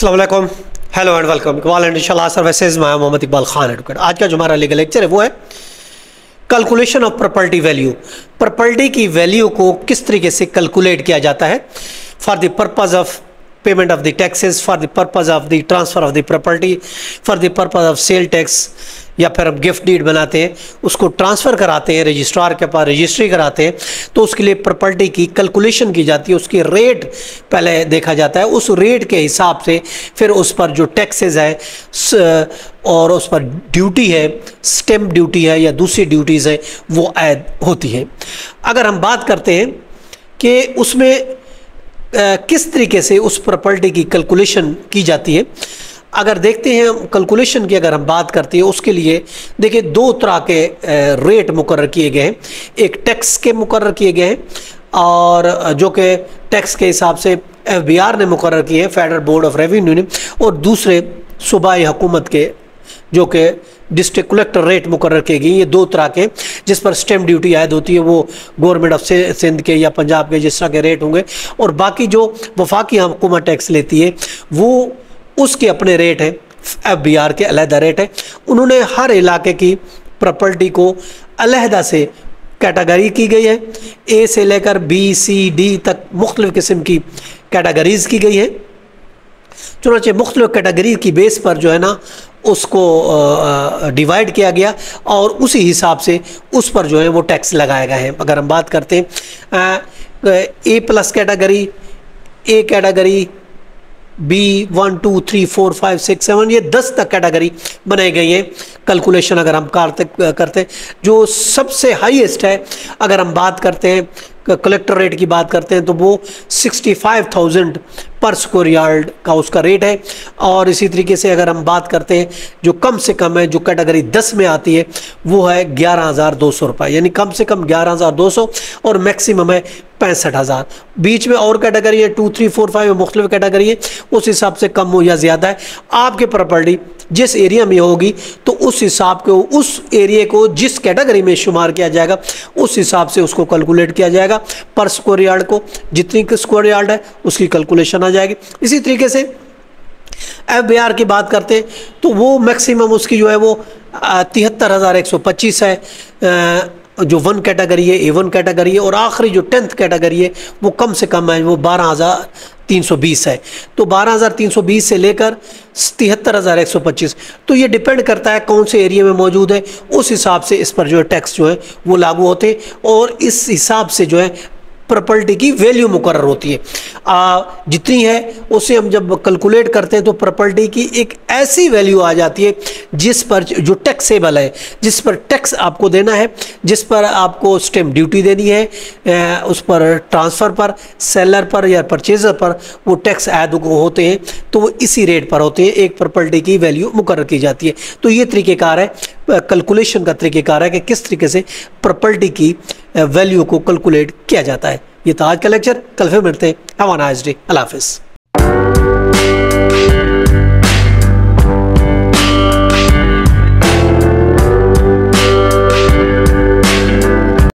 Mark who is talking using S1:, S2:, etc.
S1: अस्सलाम वालेकुम, hello and welcome. Iqbal and इंशाल्लाह सर्विसेज, मैं मोहम्मद इकबाल खान एडवोकेट। आज का जो हमारा लीगल लेक्चर है वो है calculation of property value. Property की वैल्यू को किस तरीके से कैलकुलेट किया जाता है for the purpose of payment of the taxes, for the purpose of the transfer of the property, for the purpose of sale tax, या फिर हम गिफ्ट डीड बनाते हैं, उसको ट्रांसफ़र कराते हैं, रजिस्ट्रार के पास रजिस्ट्री कराते हैं, तो उसके लिए प्रॉपर्टी की कैलकुलेशन की जाती है। उसकी रेट पहले देखा जाता है, उस रेट के हिसाब से फिर उस पर जो टैक्सेस है और उस पर ड्यूटी है, स्टैम्प ड्यूटी है या दूसरी ड्यूटीज़ है, वो ऐड होती है। अगर हम बात करते हैं कि उसमें किस तरीके से उस प्रॉपर्टी की कैलकुलेशन की जाती है, अगर देखते हैं हम कैलकुलेशन की, अगर हम बात करते हैं उसके लिए देखिए दो तरह के रेट मुकर्रर किए गए हैं। एक टैक्स के मुकर्रर किए गए हैं और जो कि टैक्स के हिसाब से FBR ने मुकर्रर किए हैं, फेडरल बोर्ड ऑफ रेवेन्यू ने, और दूसरे सूबाई हुकूमत के जो कि डिस्ट्रिक्ट कलेक्टर रेट मुकर्रर किए गए। ये दो तरह के जिस पर स्टैम्प ड्यूटी आयद होती है, वो गवर्नमेंट ऑफ सिंध के या पंजाब के जिस तरह के रेट होंगे, और बाकी जो वफाकी हुकूमत टैक्स लेती है वो उसके अपने रेट हैं, FBR के अलहदा रेट है। उन्होंने हर इलाके की प्रॉपर्टी को अलहदा से कैटेगरी की गई है, A से लेकर B, C, D तक मुख्तलिफ़ किस्म की कैटेगरीज़ की गई है। चुनांचे मुख्तलिफ़ कैटेगरी की बेस पर जो है ना उसको डिवाइड किया गया और उसी हिसाब से उस पर जो है वो टैक्स लगाया गया है। अगर हम बात करते हैं A+ category, A category, B 1 2 3 4 5 6 7, ये 10 तक कैटेगरी बनाई गई है। कैलकुलेशन अगर हम करते हैं, जो सबसे हाईएस्ट है, अगर हम बात करते हैं कलेक्टर रेट की बात करते हैं, तो वो 65,000 पर स्क्वायर यार्ड का उसका रेट है। और इसी तरीके से अगर हम बात करते हैं जो कम से कम है, जो कैटेगरी 10 में आती है, वो है 11,200 रुपये, यानी कम से कम 11,200 और मैक्सिमम है 65,000। बीच में और कैटेगरी है 2 3 4 5 मुख्तलिफ कैटेगरी है, उस हिसाब से कम हो या ज़्यादा है। आपके प्रॉपर्टी जिस एरिया में होगी तो उस हिसाब को, उस एरिया को जिस कैटेगरी में शुमार किया जाएगा उस हिसाब से उसको कैलकुलेट किया जाएगा। पर स्क्वायर यार्ड को जितनी स्क्वायर यार्ड है उसकी कैलकुलेशन आ जाएगी। इसी तरीके से FBR की बात करते हैं तो वो मैक्सिमम उसकी जो है वो 73,125 है, जो 1 कैटेगरी है, A1 कैटेगरी है, और आखिरी जो 10th कैटेगरी है वो कम से कम है, वो 12,320 है। तो 12,320 से लेकर 73,125, तो ये डिपेंड करता है कौन से एरिया में मौजूद है, उस हिसाब से इस पर जो है टैक्स जो है वो लागू होते हैं और इस हिसाब से जो है प्रॉपर्टी की वैल्यू मुकर्रर होती है। जितनी है उसे हम जब कैलकुलेट करते हैं तो प्रॉपर्टी की एक ऐसी वैल्यू आ जाती है जिस पर जो टैक्सेबल है, जिस पर टैक्स आपको देना है, जिस पर आपको स्टैम्प ड्यूटी देनी है, उस पर ट्रांसफ़र पर, सेलर पर या परचेजर पर वो टैक्स ऐड होते हैं, तो वो इसी रेट पर होते हैं। एक प्रॉपर्टी की वैल्यू मुकर्रर की जाती है। तो ये तरीक़ेकार है, कैलकुलेशन का तरीक़ेकार है कि किस तरीके से प्रॉपर्टी की वैल्यू को कैलकुलेट किया जाता है। ये था आज का लेक्चर, कल फिर मिलते हैं। हैव अ नाइस डे, अल्लाह हाफ़िज़।